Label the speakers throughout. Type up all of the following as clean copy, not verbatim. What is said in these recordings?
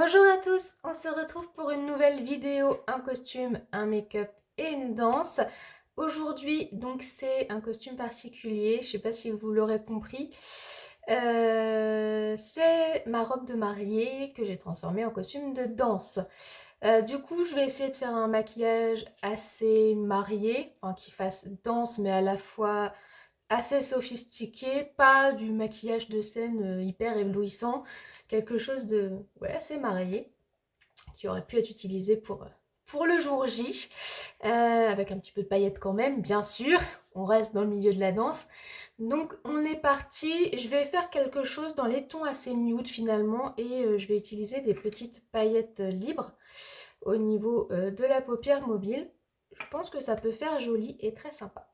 Speaker 1: Bonjour à tous, on se retrouve pour une nouvelle vidéo, un costume, un make-up et une danse. Aujourd'hui, donc c'est un costume particulier, je ne sais pas si vous l'aurez compris. C'est ma robe de mariée que j'ai transformée en costume de danse. Du coup, je vais essayer de faire un maquillage assez marié, enfin, qui fasse danse mais à la fois assez sophistiqué, pas du maquillage de scène hyper éblouissant, quelque chose de assez marié, qui aurait pu être utilisé pour le jour J, avec un petit peu de paillettes quand même, bien sûr, on reste dans le milieu de la danse. Donc on est parti, je vais faire quelque chose dans les tons assez nude finalement, et je vais utiliser des petites paillettes libres au niveau de la paupière mobile. Je pense que ça peut faire joli et très sympa.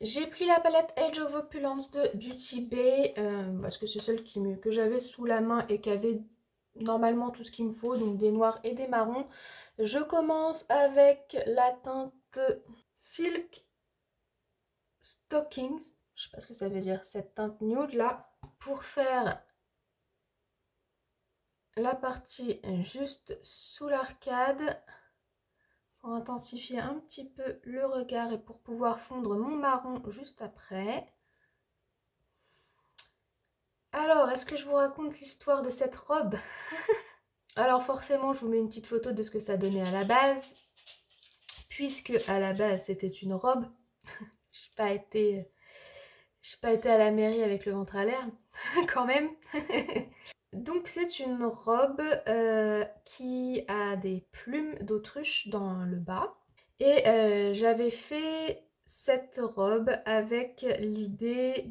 Speaker 1: J'ai pris la palette Age of Opulence de Beauty Bay parce que c'est celle que j'avais sous la main et qui avait normalement tout ce qu'il me faut, donc des noirs et des marrons. Je commence avec la teinte Silk Stockings, je sais pas ce que ça veut dire, cette teinte nude là, pour faire la partie juste sous l'arcade, pour intensifier un petit peu le regard et pour pouvoir fondre mon marron juste après. Alors, est-ce que je vous raconte l'histoire de cette robe? Alors forcément, je vous mets une petite photo de ce que ça donnait à la base, puisque à la base, c'était une robe. Je n'ai pas été, j'ai pas été à la mairie avec le ventre à l'air, quand même. Donc c'est une robe qui a des plumes d'autruche dans le bas. Et j'avais fait cette robe avec l'idée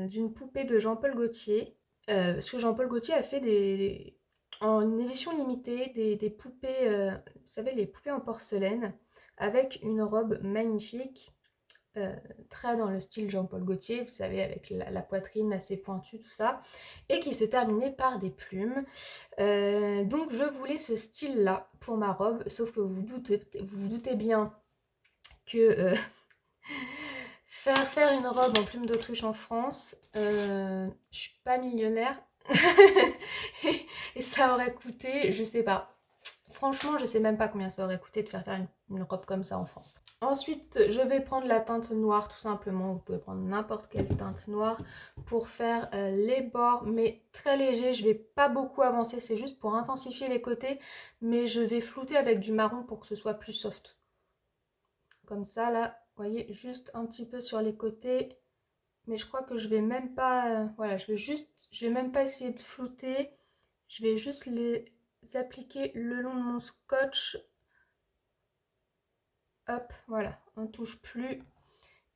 Speaker 1: d'une poupée de Jean-Paul Gaultier. Parce que Jean-Paul Gaultier a fait en édition limitée des poupées, vous savez, les poupées en porcelaine, avec une robe magnifique, euh, très dans le style Jean-Paul Gaultier, vous savez, avec la poitrine assez pointue, tout ça, et qui se terminait par des plumes. Donc je voulais ce style-là pour ma robe, sauf que vous doutez bien que faire une robe en plume d'autruche en France, je suis pas millionnaire. et ça aurait coûté, je sais pas. Franchement, je sais même pas combien ça aurait coûté de faire une robe comme ça en France. Ensuite, je vais prendre la teinte noire tout simplement. Vous pouvez prendre n'importe quelle teinte noire pour faire les bords, mais très léger. Je vais pas beaucoup avancer, c'est juste pour intensifier les côtés, mais je vais flouter avec du marron pour que ce soit plus soft. Comme ça, là, vous voyez, juste un petit peu sur les côtés. Mais je crois que je vais même pas, voilà, je vais même pas essayer de flouter. Je vais juste les appliquer le long de mon scotch. Hop, voilà, on ne touche plus.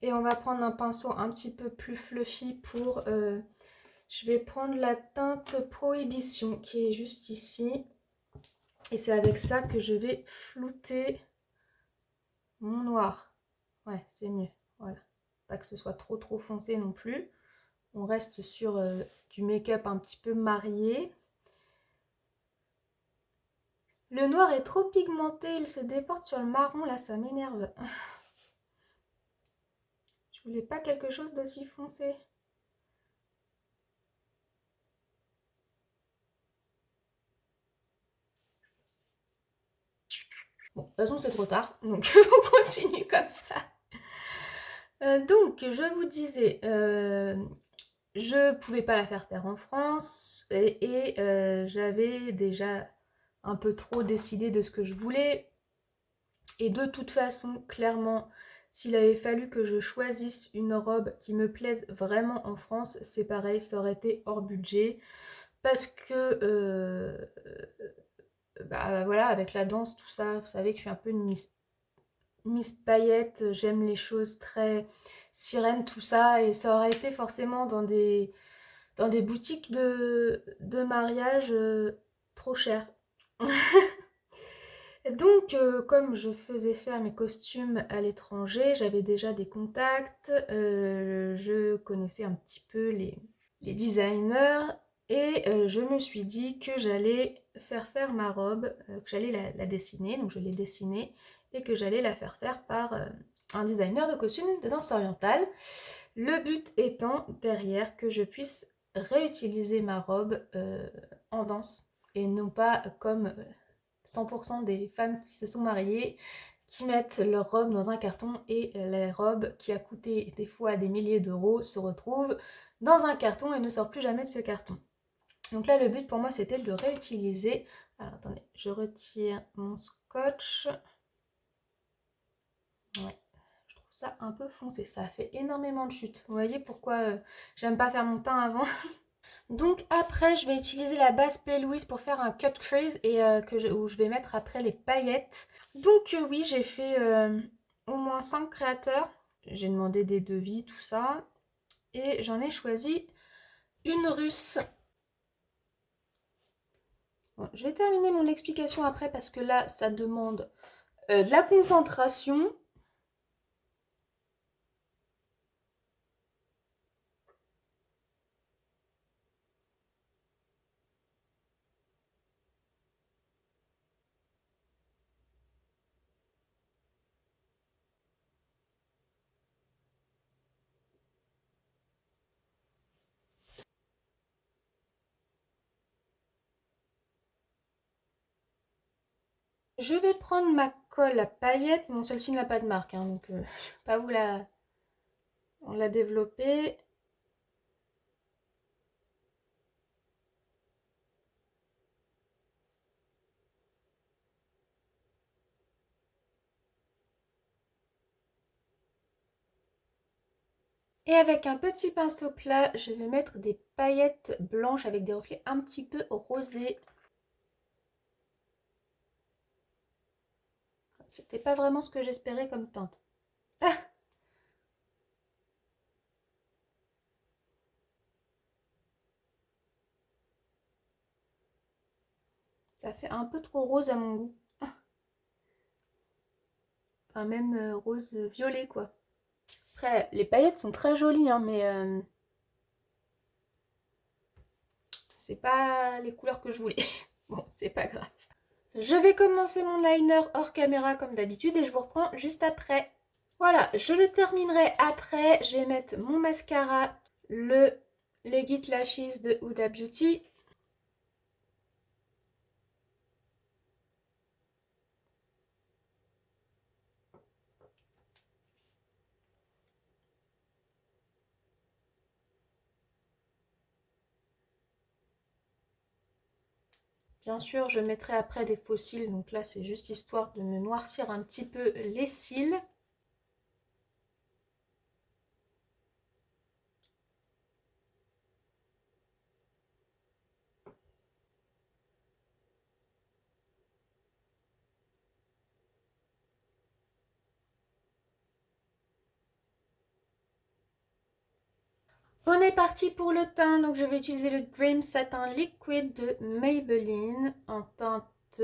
Speaker 1: Et on va prendre un pinceau un petit peu plus fluffy pour... je vais prendre la teinte Prohibition qui est juste ici. Et c'est avec ça que je vais flouter mon noir. Ouais, c'est mieux, voilà. Pas que ce soit trop foncé non plus. On reste sur du make-up un petit peu marié. Le noir est trop pigmenté, il se déporte sur le marron, là ça m'énerve. Je voulais pas quelque chose d'aussi foncé. Bon, de toute façon c'est trop tard, donc on continue comme ça. Donc je vous disais, je pouvais pas la faire en France et j'avais déjà un peu trop décidé de ce que je voulais. Et de toute façon, clairement, s'il avait fallu que je choisisse une robe qui me plaise vraiment en France, c'est pareil, ça aurait été hors budget. Parce que, bah voilà, avec la danse, tout ça, vous savez que je suis un peu une Miss Paillette, j'aime les choses très sirènes, tout ça, et ça aurait été forcément dans des boutiques de mariage trop chères. Donc, comme je faisais faire mes costumes à l'étranger, j'avais déjà des contacts, je connaissais un petit peu les designers et je me suis dit que j'allais faire ma robe, que j'allais la dessiner, donc je l'ai dessinée, et que j'allais la faire faire par un designer de costumes de danse orientale. Le but étant derrière que je puisse réutiliser ma robe en danse et non pas comme 100% des femmes qui se sont mariées, qui mettent leur robe dans un carton et la robe qui a coûté des fois des milliers d'euros se retrouve dans un carton et ne sort plus jamais de ce carton. Donc là, le but pour moi, c'était de réutiliser. Alors attendez, je retire mon scotch. Ouais, je trouve ça un peu foncé. Ça a fait énormément de chutes. Vous voyez pourquoi j'aime pas faire mon teint avant. Donc après, je vais utiliser la base Play Louise pour faire un cut crease et où je vais mettre après les paillettes. Donc oui, j'ai fait au moins 5 créateurs. J'ai demandé des devis, tout ça. Et j'en ai choisi une russe. Bon, je vais terminer mon explication après parce que là, ça demande de la concentration. Je vais prendre ma colle à paillettes. Bon, celle-ci n'a pas de marque, hein, donc je ne vais pas vous la développer. Et avec un petit pinceau plat, je vais mettre des paillettes blanches avec des reflets un petit peu rosés. C'était pas vraiment ce que j'espérais comme teinte. Ah, ça fait un peu trop rose à mon goût. Enfin, même rose violet, quoi. Après, les paillettes sont très jolies, hein, mais c'est pas les couleurs que je voulais. Bon, c'est pas grave. Je vais commencer mon liner hors caméra comme d'habitude et je vous reprends juste après. Voilà, je le terminerai après. Je vais mettre mon mascara, le Legit Lashes de Huda Beauty. Bien sûr, je mettrai après des faux cils, donc là c'est juste histoire de me noircir un petit peu les cils. On est parti pour le teint, donc je vais utiliser le Dream Satin Liquid de Maybelline en teinte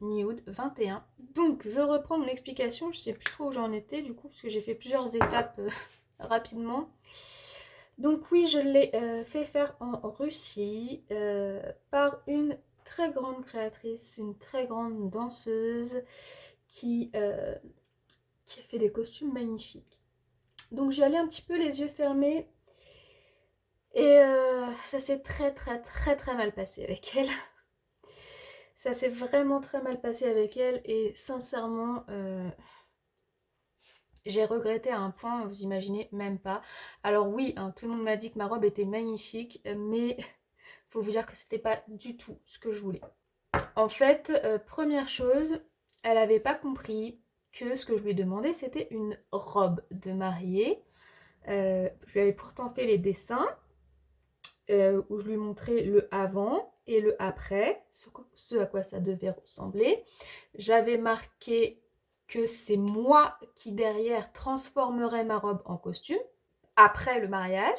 Speaker 1: Nude 21. Donc je reprends mon explication, je sais plus trop où j'en étais du coup, parce que j'ai fait plusieurs étapes rapidement. Donc oui, je l'ai fait faire en Russie par une très grande créatrice, une très grande danseuse qui a fait des costumes magnifiques. Donc j'y allais un petit peu les yeux fermés et ça s'est très mal passé avec elle. Ça s'est vraiment très mal passé avec elle et sincèrement, j'ai regretté à un point, vous imaginez même pas. Alors oui, hein, tout le monde m'a dit que ma robe était magnifique, mais faut vous dire que c'était pas du tout ce que je voulais. En fait, première chose, elle avait pas compris que ce que je lui ai demandé c'était une robe de mariée. Je lui avais pourtant fait les dessins où je lui montrais le avant et le après, ce à quoi ça devait ressembler. J'avais marqué que c'est moi qui derrière transformerais ma robe en costume après le mariage.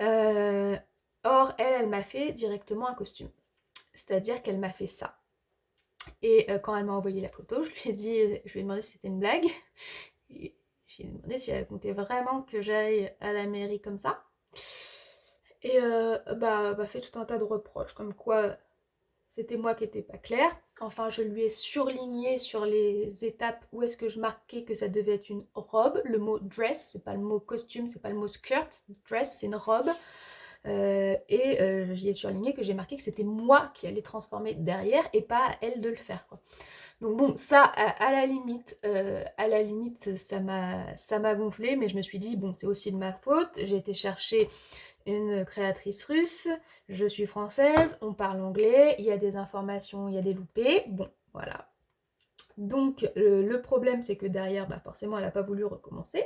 Speaker 1: Euh, Or, elle m'a fait directement un costume. C'est-à-dire qu'elle m'a fait ça. Et quand elle m'a envoyé la photo, je lui ai demandé si c'était une blague. Et j'ai demandé si elle comptait vraiment que j'aille à la mairie comme ça. Et bah fait tout un tas de reproches, comme quoi c'était moi qui n'étais pas claire. Enfin, je lui ai surligné sur les étapes où est-ce que je marquais que ça devait être une robe. Le mot dress, c'est pas le mot costume, c'est pas le mot skirt. Dress, c'est une robe. J'y ai surligné que j'ai marqué que c'était moi qui allais transformer derrière et pas à elle de le faire, quoi. Donc bon, ça, à la limite, ça m'a gonflé, mais je me suis dit, bon, c'est aussi de ma faute. J'ai été chercher une créatrice russe, je suis française, on parle anglais, il y a des informations, il y a des loupés, bon, voilà. Donc le problème, c'est que derrière, bah, forcément, elle n'a pas voulu recommencer.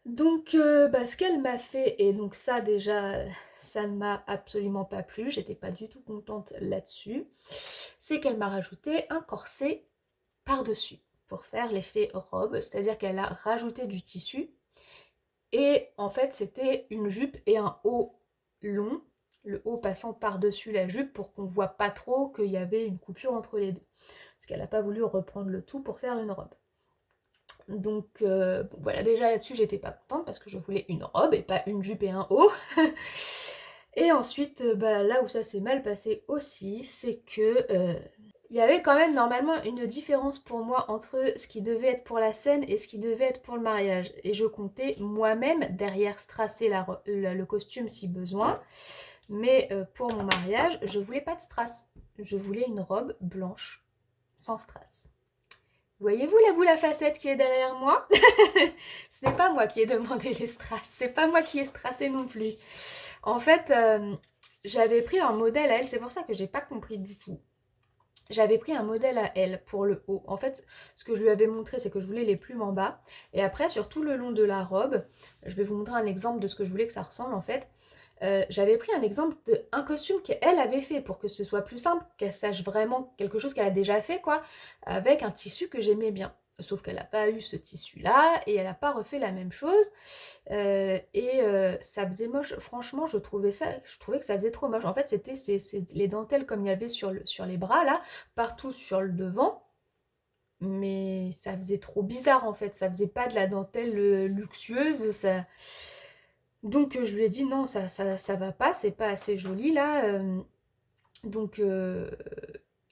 Speaker 1: Donc bah, ce qu'elle m'a fait, et donc ça déjà, ça ne m'a absolument pas plu, j'étais pas du tout contente là-dessus, c'est qu'elle m'a rajouté un corset par-dessus pour faire l'effet robe, c'est-à-dire qu'elle a rajouté du tissu et en fait c'était une jupe et un haut long, le haut passant par-dessus la jupe pour qu'on voit pas trop qu'il y avait une coupure entre les deux, parce qu'elle n'a pas voulu reprendre le tout pour faire une robe. Donc bon, voilà, déjà là-dessus j'étais pas contente parce que je voulais une robe et pas une jupe et un haut. Et ensuite, bah, là où ça s'est mal passé aussi, c'est que il y avait quand même normalement une différence pour moi entre ce qui devait être pour la scène et ce qui devait être pour le mariage. Et je comptais moi-même derrière strasser le costume si besoin. Mais pour mon mariage, je voulais pas de strass. Je voulais une robe blanche, sans strass. Voyez-vous la boule à facettes qui est derrière moi? Ce n'est pas moi qui ai demandé les strass. C'est pas moi qui ai strassé non plus. En fait, j'avais pris un modèle à elle. C'est pour ça que j'ai pas compris du tout. J'avais pris un modèle à elle pour le haut. En fait, ce que je lui avais montré, c'est que je voulais les plumes en bas. Et après, sur tout le long de la robe, je vais vous montrer un exemple de ce que je voulais que ça ressemble en fait. J'avais pris un exemple d'un costume qu'elle avait fait pour que ce soit plus simple, qu'elle sache vraiment quelque chose qu'elle a déjà fait, quoi, avec un tissu que j'aimais bien. Sauf qu'elle n'a pas eu ce tissu-là et elle n'a pas refait la même chose. Ça faisait moche. Franchement, je trouvais que ça faisait trop moche. En fait, c'était les dentelles comme il y avait sur les bras, là, partout sur le devant. Mais ça faisait trop bizarre, en fait. Ça faisait pas de la dentelle luxueuse. Ça... Donc, je lui ai dit, non, ça va pas. C'est pas assez joli, là. Donc,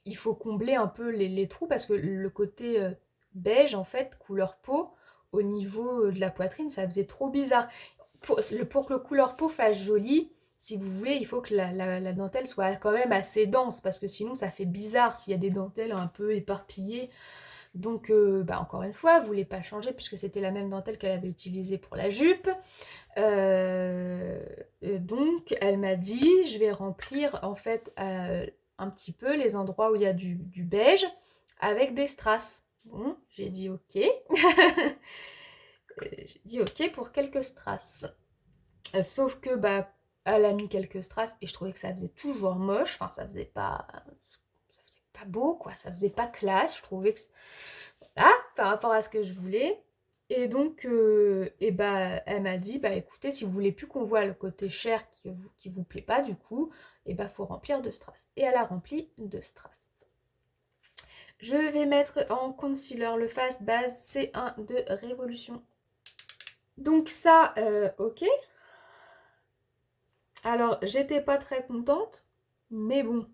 Speaker 1: il faut combler un peu les trous parce que le côté beige, en fait, couleur peau, au niveau de la poitrine, ça faisait trop bizarre. Pour que le couleur peau fasse joli, si vous voulez, il faut que la dentelle soit quand même assez dense parce que sinon ça fait bizarre s'il y a des dentelles un peu éparpillées. Donc, bah, encore une fois, vous ne voulez pas changer puisque c'était la même dentelle qu'elle avait utilisée pour la jupe. Donc, elle m'a dit, je vais remplir en fait un petit peu les endroits où il y a du beige avec des strass. Bon, j'ai dit ok. J'ai dit ok pour quelques strass. Sauf que bah elle a mis quelques strass et je trouvais que ça faisait toujours moche. Enfin, ça faisait pas beau quoi. Ça faisait pas classe. Je trouvais que voilà par rapport à ce que je voulais. Et donc, et bah, elle m'a dit, bah écoutez, si vous voulez plus qu'on voit le côté chair qui vous plaît pas, du coup, et bah faut remplir de strass. Et elle a rempli de strass. Je vais mettre en concealer le Fast Base C1 de Révolution. Donc ça, ok. Alors, j'étais pas très contente, mais bon,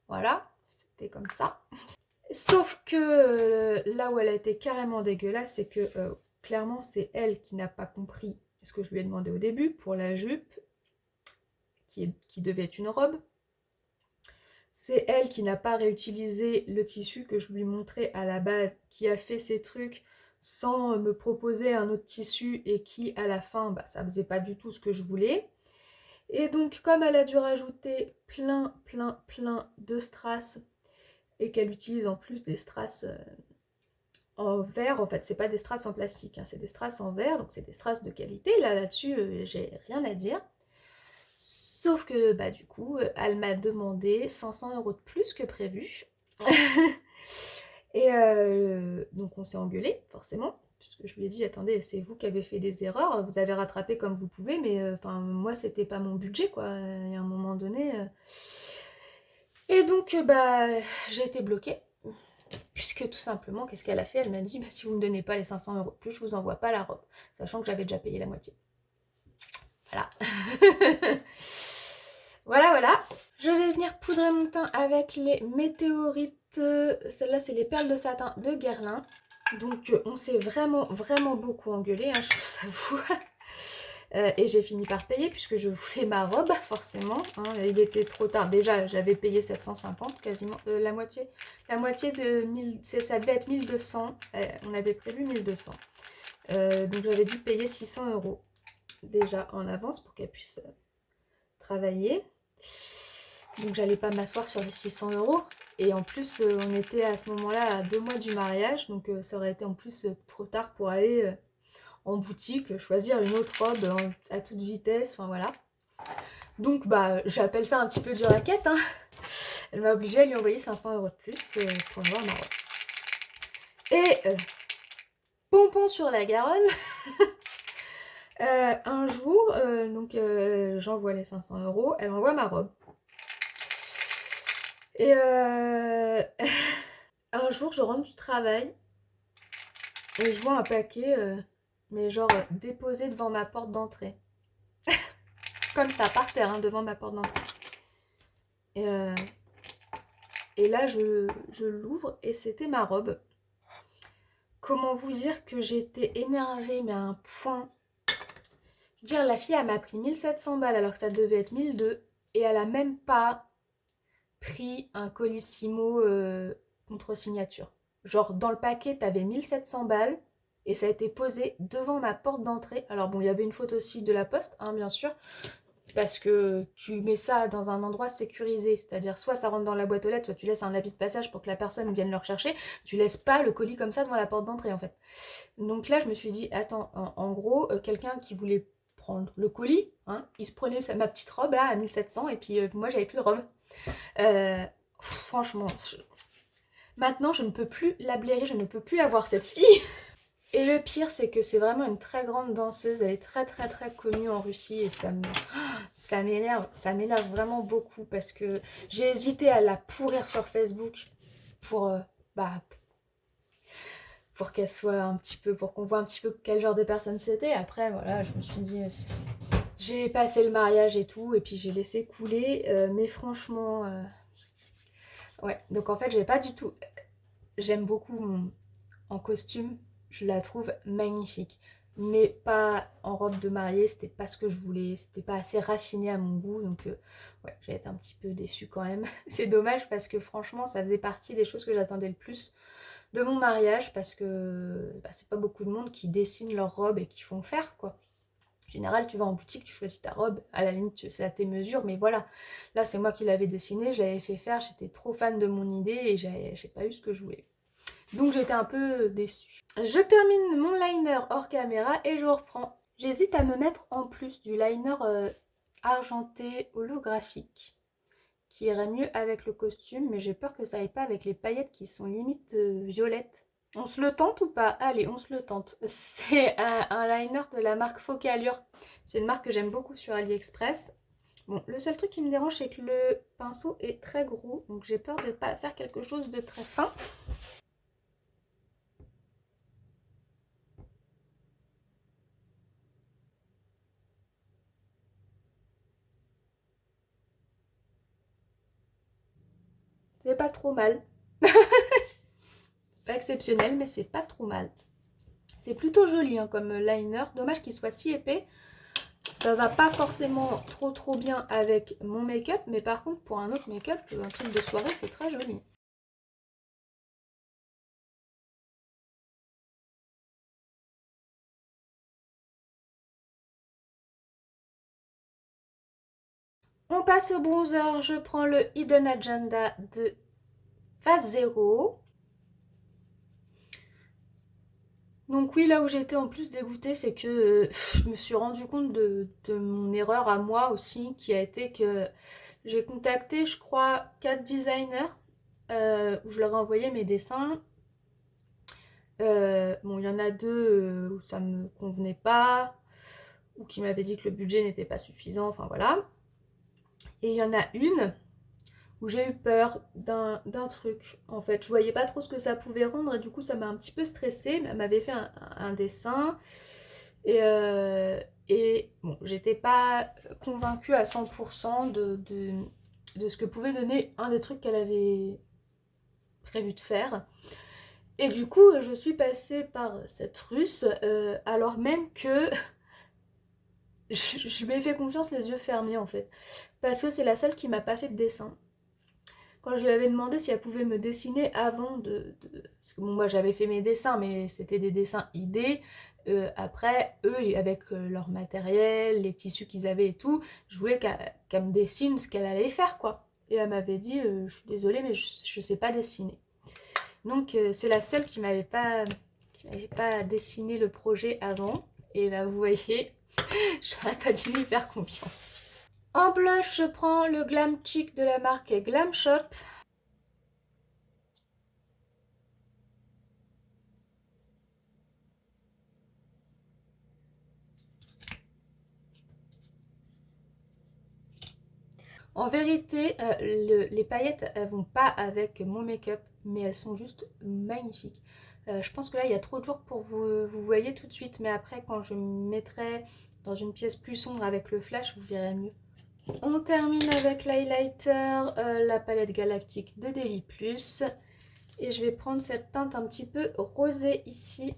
Speaker 1: voilà, c'était comme ça. Sauf que là où elle a été carrément dégueulasse, c'est que clairement, c'est elle qui n'a pas compris ce que je lui ai demandé au début pour la jupe, qui devait être une robe. C'est elle qui n'a pas réutilisé le tissu que je lui montrais à la base, qui a fait ses trucs sans me proposer un autre tissu et qui, à la fin, bah, ça faisait pas du tout ce que je voulais. Et donc, comme elle a dû rajouter plein de strass et qu'elle utilise en plus des strass en verre, en fait, c'est pas des strass en plastique, hein, c'est des strass en verre, donc c'est des strass de qualité. Là-dessus, j'ai rien à dire. Sauf que, bah, du coup, elle m'a demandé 500 € de plus que prévu. Et donc, on s'est engueulé, forcément, puisque je lui ai dit, attendez, c'est vous qui avez fait des erreurs, vous avez rattrapé comme vous pouvez, mais enfin, moi, c'était pas mon budget, quoi. Il y a un moment donné. Et donc, bah, j'ai été bloquée. Puisque tout simplement, qu'est-ce qu'elle a fait? Elle m'a dit, bah, si vous ne me donnez pas les 500 € de plus, je vous envoie pas la robe. Sachant que j'avais déjà payé la moitié. Voilà. Voilà. Je vais venir poudrer mon teint avec les météorites. Celle-là, c'est les perles de satin de Guerlain. Donc, on s'est vraiment beaucoup engueulé, hein, je vous avoue. Et j'ai fini par payer puisque je voulais ma robe, forcément. Hein, il était trop tard. Déjà, j'avais payé 750 quasiment. La moitié de 1000, ça devait être 1200. On avait prévu 1200. Donc j'avais dû payer 600 € déjà en avance pour qu'elle puisse travailler. Donc j'allais pas m'asseoir sur les 600 €. Et en plus, on était à ce moment-là à 2 mois du mariage. Donc ça aurait été en plus trop tard pour aller en boutique, choisir une autre robe à toute vitesse, enfin voilà. Donc bah j'appelle ça un petit peu du racket, hein. Elle m'a obligée à lui envoyer 500 € de plus pour avoir ma robe. Et pompon sur la Garonne, un jour, donc j'envoie les 500 €, elle envoie ma robe. Et un jour je rentre du travail et je vois un paquet, mais genre déposé devant ma porte d'entrée. Comme ça, par terre, hein, devant ma porte d'entrée. Et là, je l'ouvre et c'était ma robe. Comment vous dire que j'étais énervée, mais à un point. Je veux dire, la fille, elle m'a pris 1700 balles alors que ça devait être 1200. Et elle a même pas pris un colissimo contre signature. Genre, dans le paquet, t'avais 1700 balles et ça a été posé devant ma porte d'entrée. Alors bon, il y avait une photo aussi de la poste, hein, bien sûr. Parce que tu mets ça dans un endroit sécurisé, c'est-à-dire soit ça rentre dans la boîte aux lettres, soit tu laisses un avis de passage pour que la personne vienne le rechercher. Tu laisses pas le colis comme ça devant la porte d'entrée en fait. Donc là je me suis dit, attends, en gros, quelqu'un qui voulait prendre le colis, hein, il se prenait ma petite robe là à 1700 et puis moi j'avais plus de robe. Franchement, maintenant je ne peux plus la blairer, je ne peux plus avoir cette fille. Et le pire, c'est que c'est vraiment une très grande danseuse. Elle est très très très connue en Russie et ça m'énerve vraiment beaucoup parce que j'ai hésité à la pourrir sur Facebook pour, bah, pour qu'elle soit un petit peu, pour qu'on voit un petit peu quel genre de personne c'était. Après, voilà, je me suis dit, j'ai passé le mariage et tout et puis j'ai laissé couler. Mais franchement, ouais. Donc en fait, j'ai pas du tout. J'aime beaucoup en costume, je la trouve magnifique. Mais pas en robe de mariée, c'était pas ce que je voulais, c'était pas assez raffiné à mon goût, donc ouais, j'ai été un petit peu déçue quand même. C'est dommage parce que franchement, ça faisait partie des choses que j'attendais le plus de mon mariage parce que bah, c'est pas beaucoup de monde qui dessine leur robe et qui font faire quoi. En général, tu vas en boutique, tu choisis ta robe, à la limite c'est à tes mesures, mais voilà. Là, c'est moi qui l'avais dessinée, je l'avais fait faire, j'étais trop fan de mon idée et j'ai pas eu ce que je voulais. Donc j'étais un peu déçue. Je termine mon liner hors caméra et je reprends. J'hésite à me mettre en plus du liner argenté holographique qui irait mieux avec le costume, mais j'ai peur que ça aille pas avec les paillettes qui sont limite violettes. On se le tente ou pas? Allez, on se le tente. C'est un liner de la marque Focalure. C'est une marque que j'aime beaucoup sur AliExpress. Bon, le seul truc qui me dérange, c'est que le pinceau est très gros, donc j'ai peur de ne pas faire quelque chose de très fin. C'est pas trop mal. C'est pas exceptionnel, mais c'est pas trop mal. C'est plutôt joli hein, comme liner. Dommage qu'il soit si épais. Ça va pas forcément trop bien avec mon make-up, mais par contre pour un autre make-up, un truc de soirée, c'est très joli. On passe au bronzer. Je prends le Hidden Agenda de Phase 0. Donc oui, là où j'ai été en plus dégoûtée, c'est que je me suis rendu compte de mon erreur à moi aussi, qui a été que j'ai contacté, je crois, 4 designers, où je leur ai envoyé mes dessins. Bon, il y en a deux où ça me convenait pas, ou qui m'avaient dit que le budget n'était pas suffisant, enfin voilà. Et il y en a une où j'ai eu peur d'un truc. En fait, je voyais pas trop ce que ça pouvait rendre et du coup, ça m'a un petit peu stressée. Elle m'avait fait un dessin et bon, j'étais pas convaincue à 100% de ce que pouvait donner un des trucs qu'elle avait prévu de faire. Et du coup, je suis passée par cette russe, alors même que je lui ai fait confiance les yeux fermés en fait. Parce que c'est la seule qui m'a pas fait de dessin. Quand je lui avais demandé si elle pouvait me dessiner avant Parce que bon, moi j'avais fait mes dessins, mais c'était des dessins idées. Après, eux, avec leur matériel, les tissus qu'ils avaient et tout, je voulais qu'elle me dessine ce qu'elle allait faire, quoi. Et elle m'avait dit, je suis désolée, mais je sais pas dessiner. Donc c'est la seule qui m'avait pas dessiné le projet avant. Et bah, vous voyez, j'aurais pas dû lui faire confiance. En blush, je prends le Glam Chic de la marque Glam Shop. En vérité, les paillettes, elles vont pas avec mon make-up, mais elles sont juste magnifiques. Je pense que là, il y a trop de jours pour vous voyez tout de suite, mais après, quand je me mettrai dans une pièce plus sombre avec le flash, vous verrez mieux. On termine avec l'highlighter, la palette galactique de Daily Plus. Et je vais prendre cette teinte un petit peu rosée ici.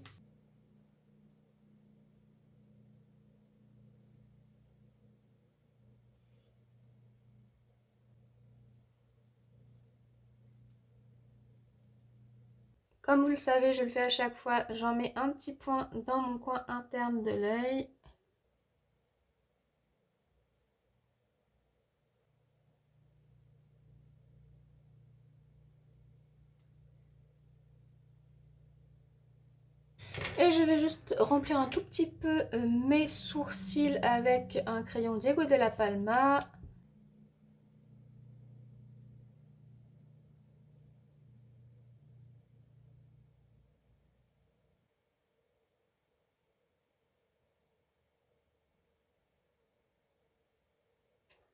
Speaker 1: Comme vous le savez, je le fais à chaque fois, j'en mets un petit point dans mon coin interne de l'œil. Et je vais juste remplir un tout petit peu mes sourcils avec un crayon Diego de la Palma.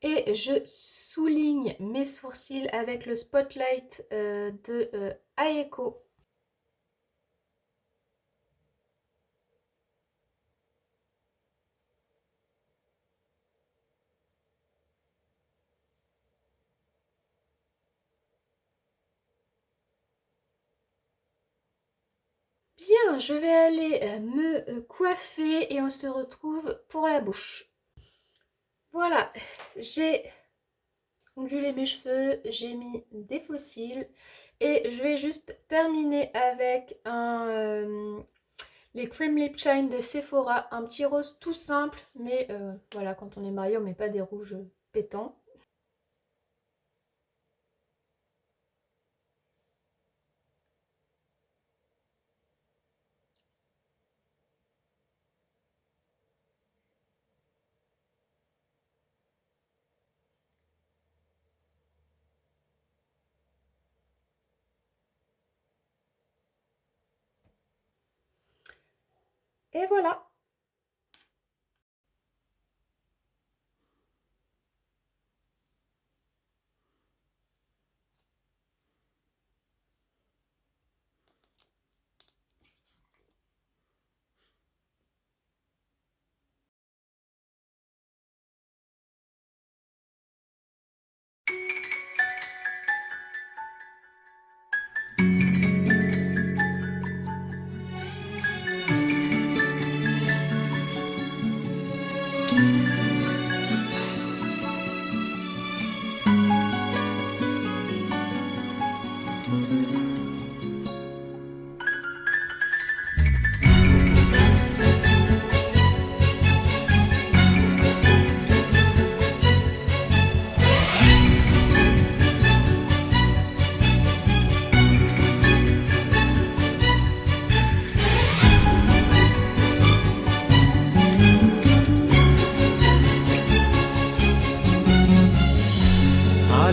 Speaker 1: Et je souligne mes sourcils avec le Spotlight de Aeco. Bien, je vais aller me coiffer et on se retrouve pour la bouche. Voilà, j'ai ondulé mes cheveux, j'ai mis des faux cils et je vais juste terminer avec les Cream Lip Shine de Sephora, un petit rose tout simple, mais voilà, quand on est marié, on met pas des rouges pétants. Et voilà.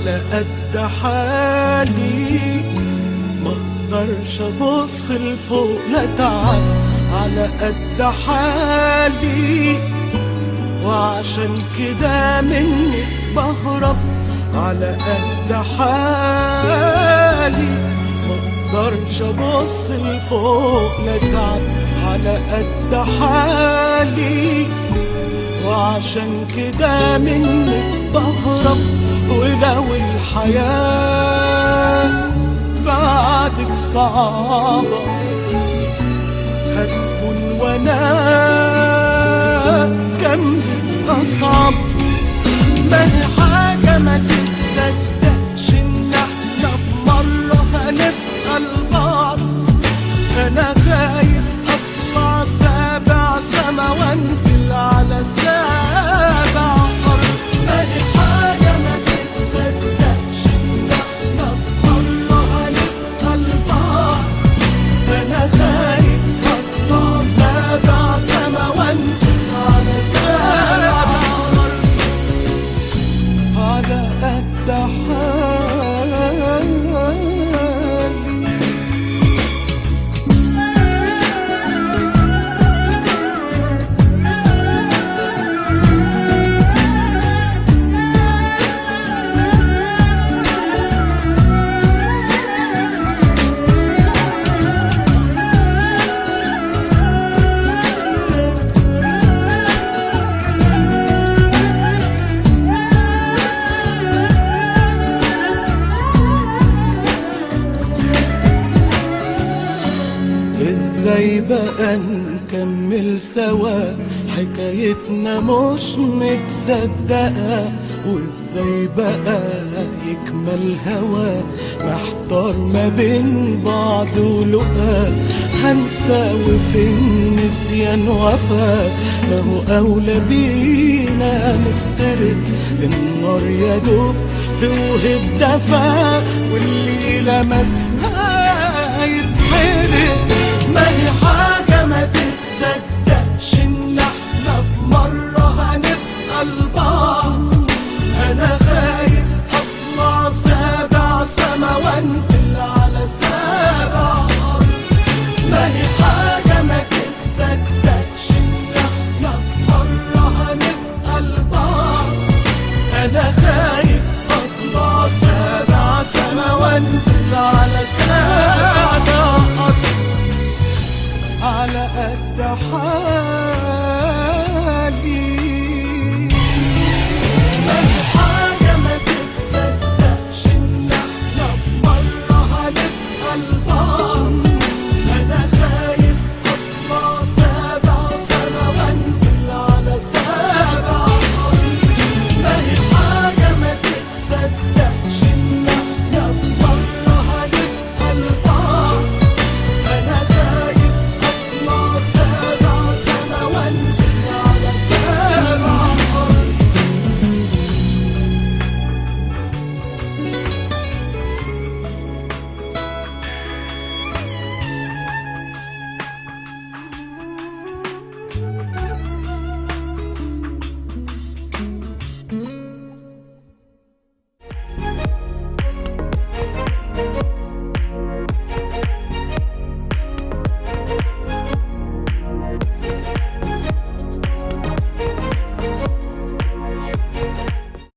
Speaker 2: على قد حالي مقدرش ابص لفوق لتعب على قد حالي وعشان كده منك بهرب على قد حالي مقدرش ابص لفوق لتعب على قد حالي وعشان كده منك بهرب ولو الحياة بعدك صعبة هتكون وانا جنبك صعب. ما هي حاجة ما تتصدقش إن احنا في مرة هنبقى لبعض. أنا خايف أطلع سابع سما وأنزل على سابع أرض. ما هي حاجة ما تتصدقش إن احنا في مرة هنبقى لبعض. أنا خايف أطلع سابع سما وأنزل على سابع أرض. على قد حالي. ازاي بقى نكمل سوا حكايتنا مش متصدقة؟ وازاي بقى يكمل هوا محتار ما بين بعض ولقا؟ هنسى وفي النسيان وفا، ما هو أولى بينا نفترق. النار يا دوب توهب دفا واللي لمسها يتحرق. ما هي حاجة ما تتصدقش إن احنا في مرة هنبقى لبعض. أنا خايف أطلع سابع سما وأنزل على سابع أرض. ما هي حاجة ما تتصدقش إن احنا في مرة هنبقى لبعض. أنا خايف أطلع سابع سما وأنزل على سابع أرض. على قد حالي. ما هي حاجة ما تتصدقش إن احنا في مرة هنبقى لبعض. أنا خايف أطلع سابع سما وأنزل على سابع أرض. ما هي حاجة ما تتصدقش إن